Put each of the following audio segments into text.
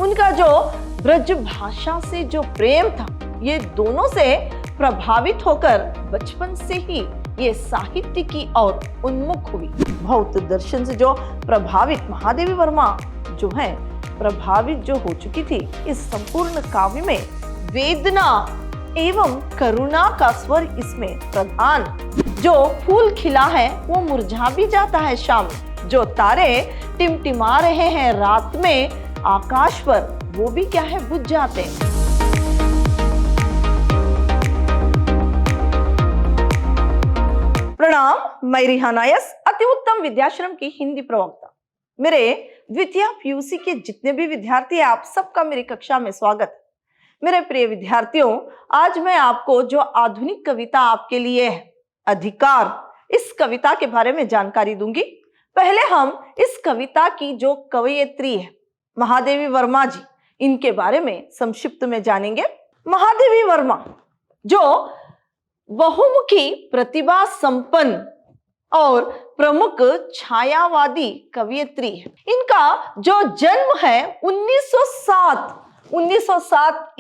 उनका जो ब्रज भाषा से जो प्रेम था, ये दोनों से प्रभावित होकर बचपन से ही ये साहित्य की ओर उन्मुख हुई। भौत दर्शन से जो प्रभावित महादेवी वर्मा जो है प्रभावित जो हो चुकी थी, इस संपूर्ण काव्य में वेदना एवं करुणा का स्वर इसमें प्रधान। जो फूल खिला है वो मुरझा भी जाता है शाम, जो तारे टिमटिमा रहे हैं रात में आकाश पर, वो भी क्या है बुझ जाते हैं। प्रणाम, मैं रिहाना यस, अति उत्तम विद्याश्रम की हिंदी प्रवक्ता। मेरे द्वितीय पीयूसी के जितने भी विद्यार्थी हैं, आप सबका मेरी कक्षा में स्वागत। मेरे प्रिय विद्यार्थियों, आज मैं आपको जो आधुनिक कविता आपके लिए है अधिकार, इस कविता के बारे में जानकारी दूंगी। पहले हम इस कविता की जो कवयित्री है महादेवी वर्मा जी, इनके बारे में संक्षिप्त में जानेंगे। महादेवी वर्मा जो बहुमुखी प्रतिभा संपन्न और प्रमुख छायावादी कवयित्री है। इनका जो जन्म है 1907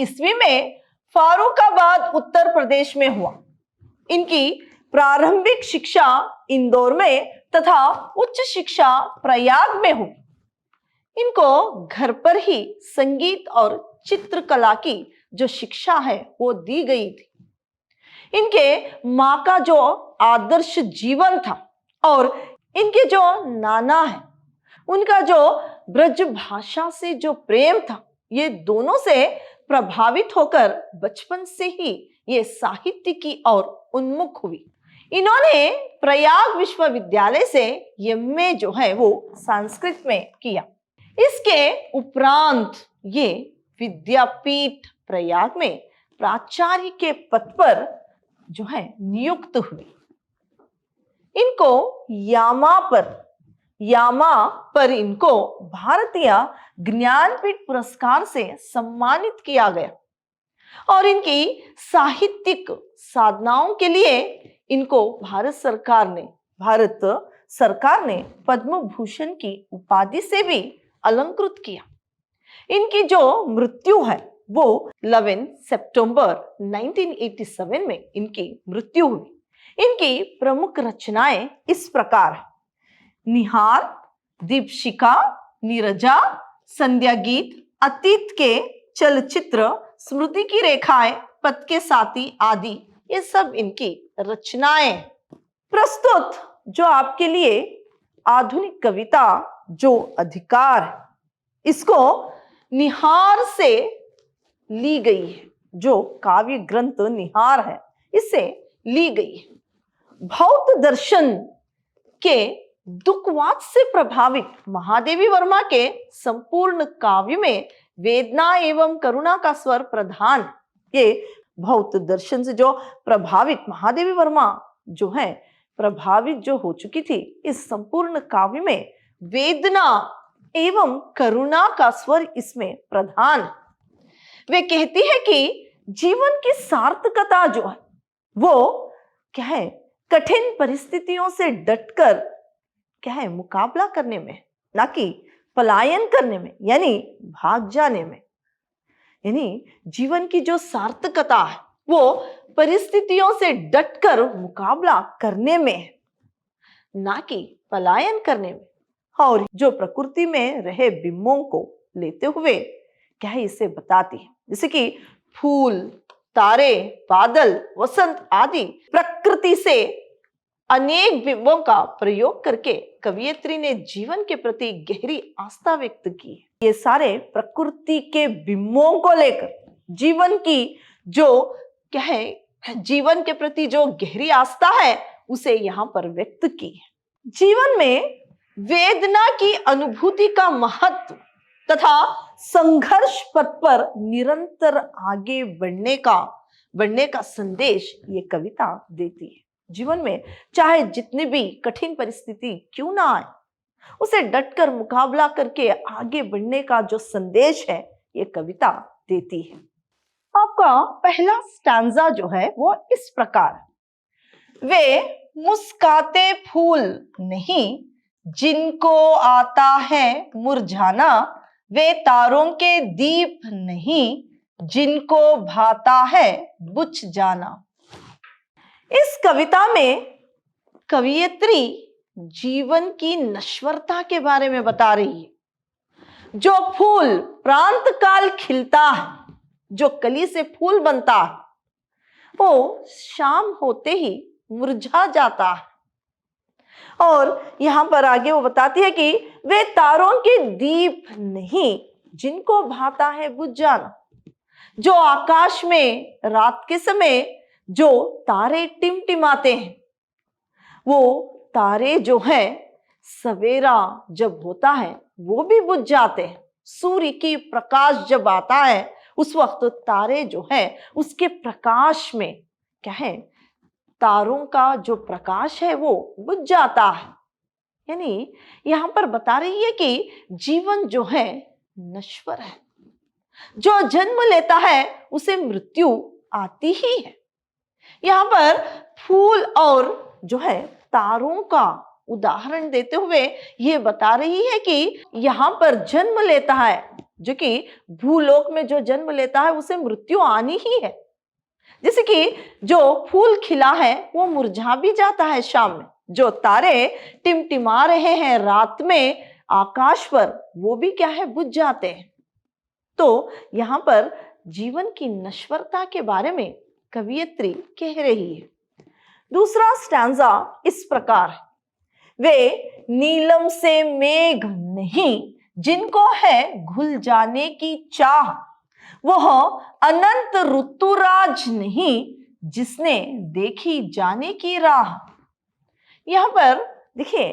ईस्वी में फारुखाबाद उत्तर प्रदेश में हुआ। इनकी प्रारंभिक शिक्षा इंदौर में तथा उच्च शिक्षा प्रयाग में हुई। इनको घर पर ही संगीत और चित्रकला की जो शिक्षा है वो दी गई थी। इनके माँ का जो आदर्श जीवन था और इनके जो नाना है उनका जो ब्रज भाषा से जो प्रेम था, ये दोनों से प्रभावित होकर बचपन से ही ये साहित्य की ओर उन्मुख हुई। इन्होंने प्रयाग विश्वविद्यालय से एमए जो है वो संस्कृत में किया। इसके उपरांत ये विद्यापीठ प्रयाग में प्राचार्य के पद पर जो है नियुक्त हुई। इनको यामा पर इनको भारतीय ज्ञानपीठ पुरस्कार से सम्मानित किया गया और इनकी साहित्यिक साधनाओं के लिए इनको भारत सरकार ने पद्म भूषण की उपाधि से भी अलंकृत किया। इनकी जो मृत्यु है वो 11 सितंबर 1987 में इनकी मृत्यु हुई। इनकी प्रमुख रचनाएं इस प्रकार है: निहार, दीपशिखा, नीरजा, संध्या गीत, अतीत के चलचित्र, स्मृति की रेखाएं, पथ के साथी आदि, ये सब इनकी रचनाएं। प्रस्तुत जो आपके लिए आधुनिक कविता जो अधिकार है, इसको निहार से ली गई है। जो काव्य ग्रंथ निहार है, इससे ली गई है। भौत दर्शन के दुखवाद से प्रभावित महादेवी वर्मा के संपूर्ण काव्य में वेदना एवं करुणा का स्वर प्रधान। ये भौत दर्शन से जो प्रभावित महादेवी वर्मा जो है प्रभावित जो हो चुकी थी, इस संपूर्ण काव्य में वेदना एवं करुणा का स्वर इसमें प्रधान। वे कहती है कि जीवन की सार्थकता जो है वो क्या है, कठिन परिस्थितियों से डटकर क्या है मुकाबला करने में, ना कि पलायन करने में यानी भाग जाने में। यानी जीवन की जो सार्थकता है वो परिस्थितियों से डटकर मुकाबला करने में है, ना कि पलायन करने में। और जो प्रकृति में रहे बिंबों को लेते हुए क्या है इसे बताती है, जैसे कि फूल, तारे, बादल, वसंत आदि प्रकृति से अनेक बिंबों का प्रयोग करके कवयित्री ने जीवन के प्रति गहरी आस्था व्यक्त की। ये सारे प्रकृति के बिंबों को लेकर जीवन की जो क्या है, जीवन के प्रति जो गहरी आस्था है उसे यहाँ पर व्यक्त की है। जीवन में वेदना की अनुभूति का महत्व तथा संघर्ष पथ पर निरंतर आगे बढ़ने का संदेश ये कविता देती है। जीवन में चाहे जितनी भी कठिन परिस्थिति क्यों ना आए, उसे डटकर मुकाबला करके आगे बढ़ने का जो संदेश है ये कविता देती है। आपका पहला स्टैंजा जो है वो इस प्रकार: वे मुस्काते फूल नहीं जिनको आता है मुरझाना, वे तारों के दीप नहीं, जिनको भाता है बुझ जाना। इस कविता में कवियत्री जीवन की नश्वरता के बारे में बता रही है। जो फूल प्रांत काल खिलता है, जो कली से फूल बनता है, वो शाम होते ही मुरझा जाता है। और यहां पर आगे वो बताती है कि वे तारों के दीप नहीं, जिनको भाता है बुझ जाना। जो आकाश में रात के समय जो तारे टिमटिमाते हैं, वो तारे जो हैं सवेरा जब होता है वो भी बुझ जाते हैं। सूर्य की प्रकाश जब आता है उस वक्त तारे जो हैं उसके प्रकाश में क्या है, तारों का जो प्रकाश है वो बुझ जाता है। यानी यहां पर बता रही है कि जीवन जो है नश्वर है। जो जन्म लेता है उसे मृत्यु आती ही है। यहां पर फूल और जो है तारों का उदाहरण देते हुए ये बता रही है कि यहां पर जन्म लेता है, जो कि भूलोक में जो जन्म लेता है उसे मृत्यु आनी ही है। जैसे कि जो फूल खिला है वो मुरझा भी जाता है शाम में, जो तारे टिमटिमा रहे हैं रात में आकाश पर वो भी क्या है बुझ जाते हैं। तो यहां पर जीवन की नश्वरता के बारे में कवियत्री कह रही है। दूसरा स्टैंजा इस प्रकार है, वे नीलम से मेघ नहीं, जिनको है घुल जाने की चाह, वह अनंत ऋतुराज नहीं, जिसने देखी जाने की राह। यहां पर देखिए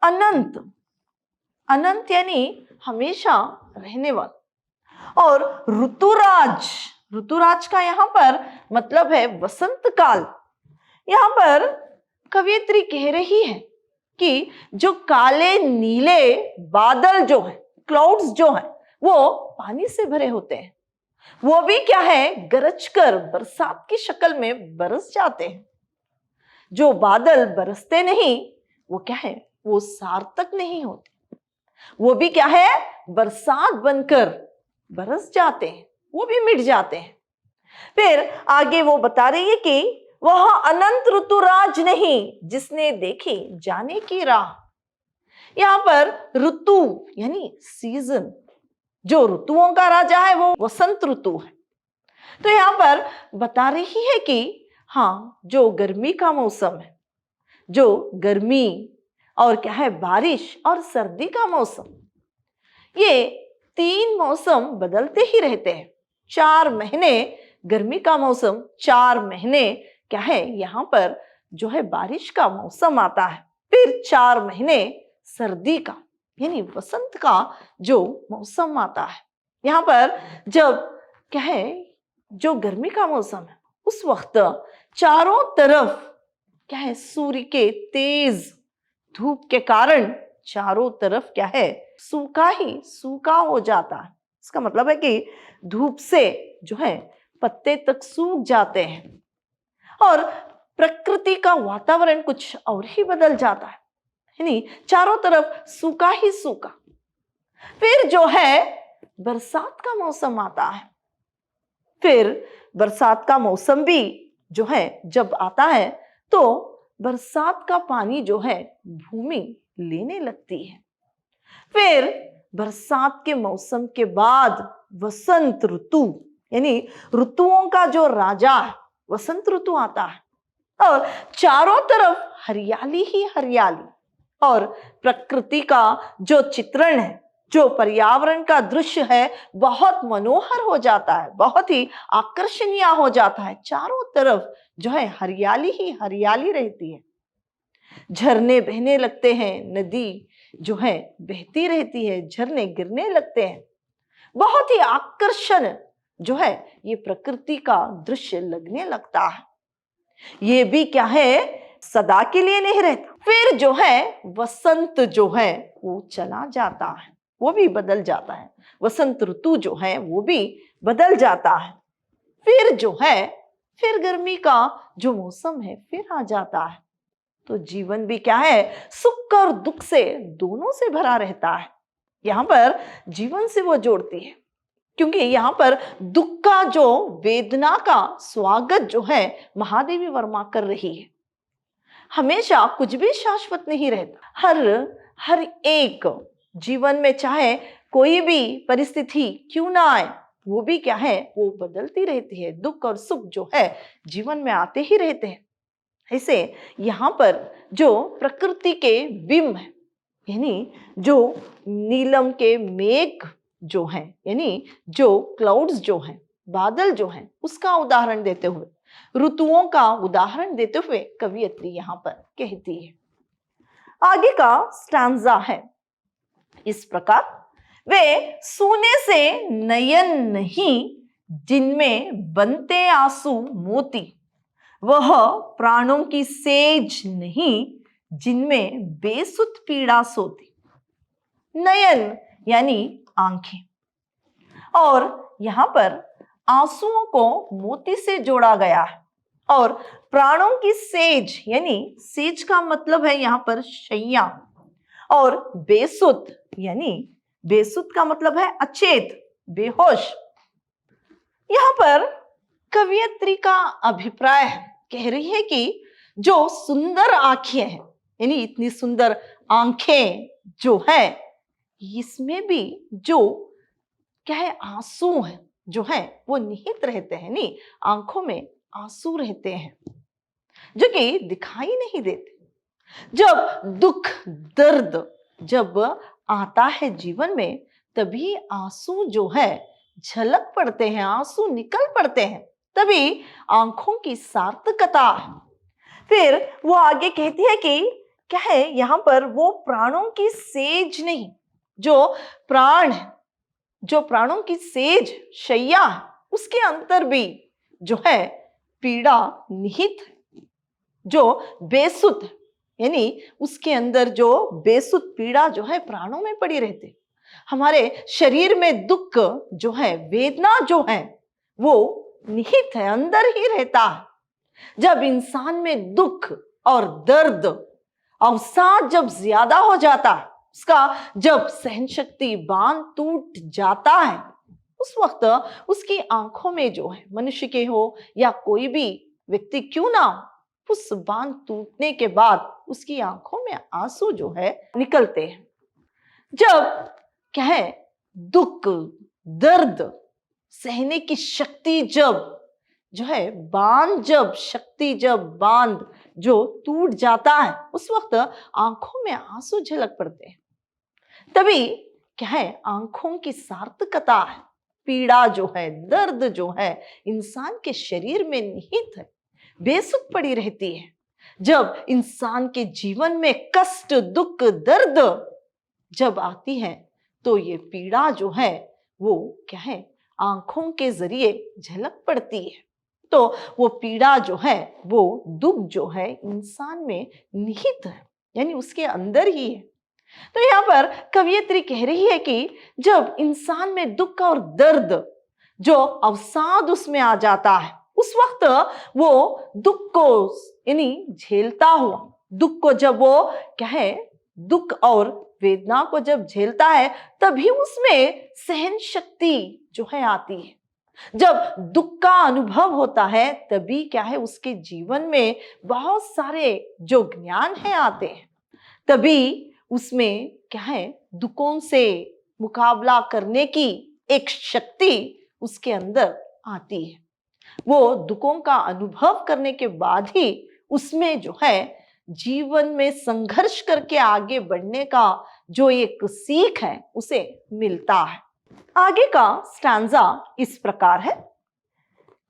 अनंत, अनंत यानी हमेशा रहने वाला, और ऋतुराज, ऋतुराज का यहां पर मतलब है वसंत काल। यहां पर कवियत्री कह रही है कि जो काले नीले बादल जो है, क्लाउड्स जो है, वो पानी से भरे होते हैं, वो भी क्या है गरजकर बरसात की शक्ल में बरस जाते हैं। जो बादल बरसते नहीं वो क्या है, वो सार्थक नहीं होते, वो भी क्या है बरसात बनकर बरस जाते हैं, वो भी मिट जाते हैं। फिर आगे वो बता रही है कि वह अनंत ऋतुराज नहीं, जिसने देखी जाने की राह। यहां पर ऋतु यानी सीजन, जो ऋतुओं का राजा है वो वसंत ऋतु है। तो यहां पर बता रही है कि हाँ, जो गर्मी का मौसम है, जो गर्मी और क्या है बारिश और सर्दी का मौसम, ये तीन मौसम बदलते ही रहते हैं। 4 महीने गर्मी का मौसम, 4 महीने क्या है यहाँ पर जो है बारिश का मौसम आता है, फिर 4 महीने सर्दी का यानी वसंत का जो मौसम आता है। यहाँ पर जब क्या है जो गर्मी का मौसम है उस वक्त चारों तरफ क्या है सूर्य के तेज धूप के कारण चारों तरफ क्या है सूखा ही सूखा हो जाता है। इसका मतलब है कि धूप से जो है पत्ते तक सूख जाते हैं और प्रकृति का वातावरण कुछ और ही बदल जाता है, यानी चारों तरफ सूखा ही सूखा। फिर जो है बरसात का मौसम आता है। फिर बरसात का मौसम भी जो है जब आता है तो बरसात का पानी जो है भूमि लेने लगती है। फिर बरसात के मौसम के बाद वसंत ऋतु यानी ऋतुओं का जो राजा है वसंत ऋतु आता है और चारों तरफ हरियाली ही हरियाली और प्रकृति का जो चित्रण है, जो पर्यावरण का दृश्य है बहुत मनोहर हो जाता है, बहुत ही आकर्षणीय हो जाता है। चारों तरफ जो है हरियाली ही हरियाली रहती है, झरने बहने लगते हैं, नदी जो है बहती रहती है, झरने गिरने लगते हैं। बहुत ही आकर्षण जो है ये प्रकृति का दृश्य लगने लगता है। ये भी क्या है सदा के लिए नहीं रहता। फिर जो है वसंत जो है वो चला जाता है, वो भी बदल जाता है। वसंत ऋतु जो है वो भी बदल जाता है। फिर जो है फिर गर्मी का जो मौसम है फिर आ जाता है। तो जीवन भी क्या है सुख और दुख से दोनों से भरा रहता है। यहाँ पर जीवन से वो जोड़ती है, क्योंकि यहाँ पर दुख का जो वेदना का स्वागत जो है महादेवी वर्मा कर रही है। हमेशा कुछ भी शाश्वत नहीं रहता। हर एक जीवन में चाहे कोई भी परिस्थिति क्यों ना आए, वो भी क्या है, वो बदलती रहती है। दुख और सुख जो है जीवन में आते ही रहते हैं। ऐसे यहाँ पर जो प्रकृति के बिंब है, यानी जो नीलम के मेघ जो हैं, यानी जो क्लाउड्स जो हैं, बादल जो हैं, उसका उदाहरण देते हुए, ऋतुओं का उदाहरण देते हुए कवियत्री यहाँ पर कहती है। आगे का स्टैंजा है इस प्रकार, वे सोने से नयन नहीं जिनमें बनते आंसू मोती, वह प्राणों की सेज नहीं जिनमें बेसुध पीड़ा सोती। नयन यानी आंखें, और यहाँ पर आंसुओं को मोती से जोड़ा गया है। और प्राणों की सेज यानी सेज का मतलब है यहाँ पर शैया, और बेसुध यानी बेसुध का मतलब है अचेत, बेहोश। यहाँ पर कवियत्री का अभिप्राय है, कह रही है कि जो सुंदर आंखें हैं, यानी इतनी सुंदर आंखें जो है, इसमें भी जो क्या है, आंसू है जो है वो निहित रहते हैं, नहीं, आंखों में आंसू रहते हैं जो कि दिखाई नहीं देते। जब दुख दर्द जब आता है जीवन में, तभी आंसू जो है झलक पड़ते हैं, आंसू निकल पड़ते हैं, तभी आंखों की सार्थकता है। फिर वो आगे कहती है कि क्या है, यहाँ पर वो प्राणों की सेज नहीं, जो प्राण है, जो प्राणों की सेज शैया है, उसके अंतर भी जो है पीड़ा निहित है, जो बेसुध, यानी उसके अंदर जो बेसुध पीड़ा जो है प्राणों में पड़ी रहती। हमारे शरीर में दुख जो है, वेदना जो है, वो निहित है, अंदर ही रहता है। जब इंसान में दुख और दर्द, अवसाद जब ज्यादा हो जाता है, उसका जब सहन शक्ति बांध टूट जाता है, उस वक्त उसकी आंखों में जो है, मनुष्य के हो या कोई भी व्यक्ति क्यों ना, उस बांध टूटने के बाद उसकी आंखों में आंसू जो है निकलते हैं। जब क्या है, दुख दर्द सहने की शक्ति जब जो है बांध, जब शक्ति जब बांध जो टूट जाता है, उस वक्त आंखों में आंसू झलक पड़ते हैं। तभी क्या है, आंखों की सार्थकता है। पीड़ा जो है, दर्द जो है इंसान के शरीर में निहित है, बेसुध पड़ी रहती है। जब इंसान के जीवन में कष्ट, दुख, दर्द जब आती है, तो ये पीड़ा जो है वो क्या है, आंखों के जरिए झलक पड़ती है। तो वो पीड़ा जो है, वो दुख जो है इंसान में निहित है, यानी उसके अंदर ही है। तो यहाँ पर कवियत्री कह रही है कि जब इंसान में दुख और दर्द जो अवसाद उसमें आ जाता है, उस वक्त वो दुख को यानी झेलता हुआ, दुख को जब वो क्या है, दुख और वेदना को जब झेलता है, तभी उसमें सहन शक्ति जो है आती है। जब दुख का अनुभव होता है, तभी क्या है, उसके जीवन में बहुत सारे जो ज्ञान है आते हैं, तभी उसमें क्या है, दुखों से मुकाबला करने की एक शक्ति उसके अंदर आती है। वो दुखों का अनुभव करने के बाद ही उसमें जो है जीवन में संघर्ष करके आगे बढ़ने का जो एक सीख है, उसे मिलता है। आगे का स्टैंजा इस प्रकार है,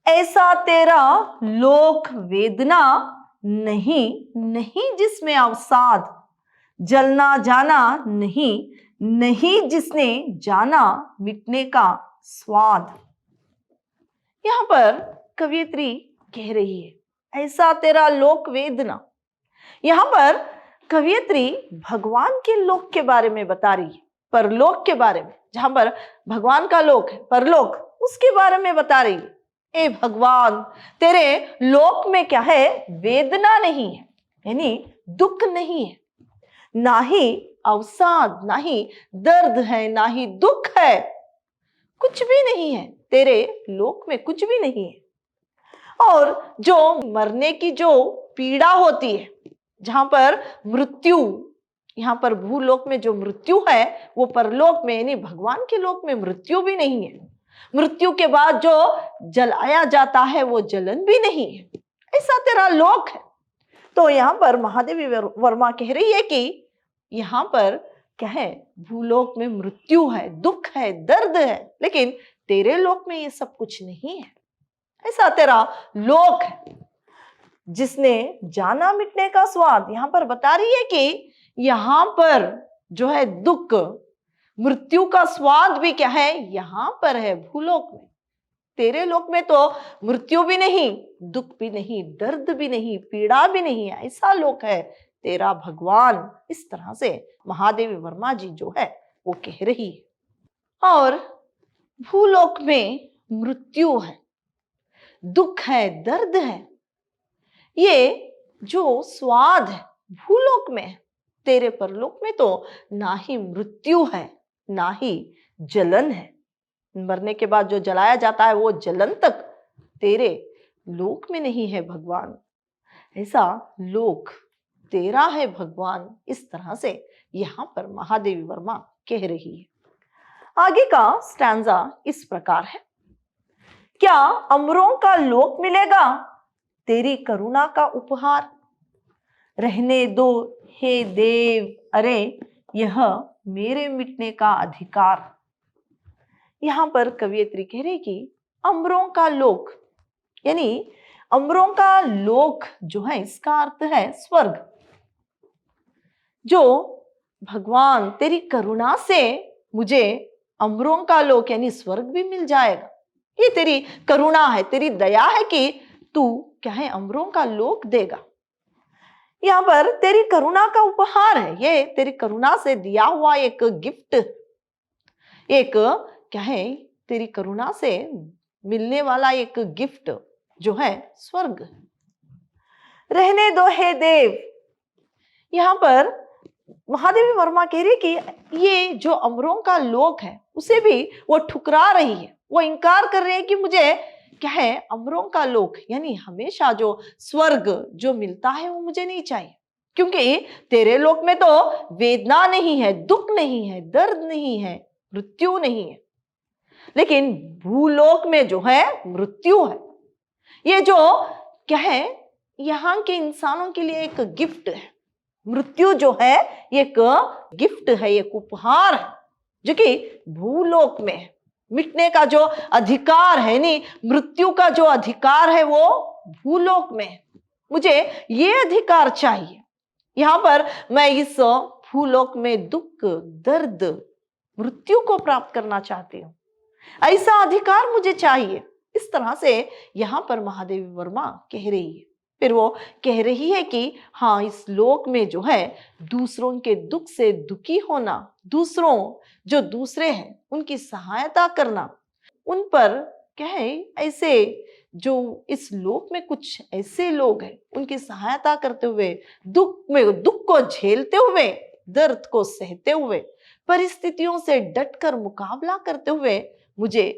ऐसा तेरा लोक वेदना नहीं, नहीं जिसमें अवसाद, जलना जाना नहीं, नहीं जिसने जाना मिटने का स्वाद। यहाँ पर कवियत्री कह रही है, ऐसा तेरा लोक वेदना। यहाँ पर कवियत्री भगवान के लोक के बारे में बता रही है, परलोक के बारे में, जहां पर भगवान का लोक है, परलोक, उसके बारे में बता रही है। ए भगवान, तेरे लोक में क्या है, वेदना नहीं है, यानी दुख नहीं है, ना ही अवसाद, ना ही दर्द है, ना ही दुख है, कुछ भी नहीं है तेरे लोक में, कुछ भी नहीं है। और जो मरने की जो पीड़ा होती है, जहां पर मृत्यु, यहाँ पर भूलोक में जो मृत्यु है वो परलोक में यानी भगवान के लोक में मृत्यु भी नहीं है। मृत्यु के बाद जो जलाया जाता है वो जलन भी नहीं है। ऐसा तेरा लोक है। तो यहाँ पर महादेवी वर्मा कह रही है कि यहाँ पर क्या है, भूलोक में मृत्यु है, दुख है, दर्द है, लेकिन तेरे लोक में ये सब कुछ नहीं है। ऐसा तेरा लोक है। जिसने जाना मिटने का स्वाद, यहाँ पर बता रही है कि यहाँ पर जो है दुख, मृत्यु का स्वाद भी क्या है, यहाँ पर है भूलोक में। तेरे लोक में तो मृत्यु भी नहीं, दुख भी नहीं, दर्द भी नहीं, पीड़ा भी नहीं है। ऐसा लोक है तेरा भगवान। इस तरह से महादेवी वर्मा जी जो है वो कह रही है। और भूलोक में मृत्यु है, दुख है, दर्द है, ये जो स्वाद है भूलोक में है। तेरे परलोक में तो ना ही मृत्यु है, ना ही जलन है। मरने के बाद जो जलाया जाता है वो जलन तक तेरे लोक में नहीं है भगवान। ऐसा लोक तेरा है भगवान। इस तरह से यहाँ पर महादेवी वर्मा कह रही है। आगे का स्टैंजा इस प्रकार है। क्या अमरों का लोक मिलेगा तेरी करुणा का उपहार, रहने दो हे देव, अरे यह मेरे मिटने का अधिकार। यहाँ पर कवियत्री कह रही कि अमरों का लोक यानी अमरों का लोक जो है इसका अर्थ है स्वर्ग। जो भगवान तेरी करुणा से मुझे अमरों का लोक यानी स्वर्ग भी मिल जाएगा। ये तेरी करुणा है, तेरी दया है कि तू क्या है अमरों का लोक देगा। यहाँ पर तेरी करुणा का उपहार है, ये तेरी करुणा से दिया हुआ एक गिफ्ट, एक क्या है तेरी करुणा से मिलने वाला एक गिफ्ट जो है स्वर्ग। रहने दो हे देव, यहाँ पर महादेवी वर्मा कह रही कि ये जो अमरों का लोक है उसे भी वो ठुकरा रही है, वो इनकार कर रहे हैं कि मुझे क्या है अमरों का लोक यानी हमेशा जो स्वर्ग जो मिलता है वो मुझे नहीं चाहिए, क्योंकि तेरे लोक में तो वेदना नहीं है, दुख नहीं है, दर्द नहीं है, मृत्यु नहीं है, लेकिन भूलोक में जो है मृत्यु है। ये जो क्या है यहाँ के इंसानों के लिए एक गिफ्ट है। मृत्यु जो है एक गिफ्ट है, एक उपहार है जो कि भूलोक में है। मिटने का जो अधिकार है नहीं, मृत्यु का जो अधिकार है वो भूलोक में है। मुझे ये अधिकार चाहिए। यहाँ पर मैं इस भूलोक में दुख, दर्द, मृत्यु को प्राप्त करना चाहती हूँ। ऐसा अधिकार मुझे चाहिए। इस तरह से यहाँ पर महादेवी वर्मा कह रही है। फिर वो कह रही है कि हाँ, इस लोक में जो है दूसरों के दुख से दुखी होना, दूसरों जो दूसरे हैं उनकी सहायता करना, उन पर क्या है ऐसे जो इस लोक में कुछ ऐसे लोग हैं उनकी सहायता करते हुए, दुख को झेलते हुए, दर्द को सहते हुए, परिस्थितियों से डटकर मुकाबला करते हुए मुझे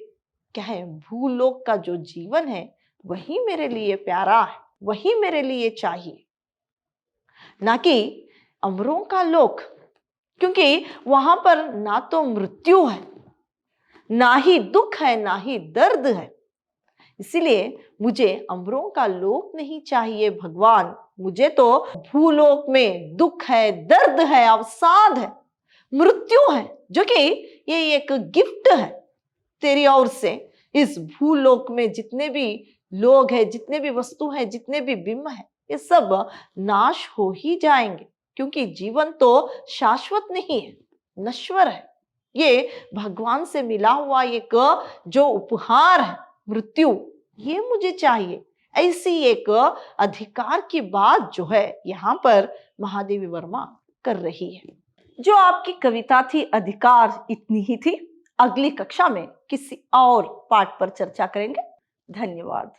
क्या है भूलोक का जो जीवन है वही मेरे लिए प्यारा है, वही मेरे लिए चाहिए, ना कि अमरों का लोक, क्योंकि वहां पर ना तो मृत्यु है, ना ही दुख है, ना ही दर्द है। इसीलिए मुझे अमरों का लोक नहीं चाहिए भगवान। मुझे तो भूलोक में दुख है, दर्द है, अवसाद है, मृत्यु है, जो कि ये एक गिफ्ट है तेरी ओर से। इस भूलोक में जितने भी लोग हैं, जितने भी वस्तु हैं, जितने भी बिंब हैं, ये सब नाश हो ही जाएंगे, क्योंकि जीवन तो शाश्वत नहीं है, नश्वर है। ये भगवान से मिला हुआ एक जो उपहार है मृत्यु, ये मुझे चाहिए। ऐसी एक अधिकार की बात जो है यहाँ पर महादेवी वर्मा कर रही है। जो आपकी कविता थी अधिकार, इतनी ही थी। अगली कक्षा में किसी और पाठ पर चर्चा करेंगे। धन्यवाद।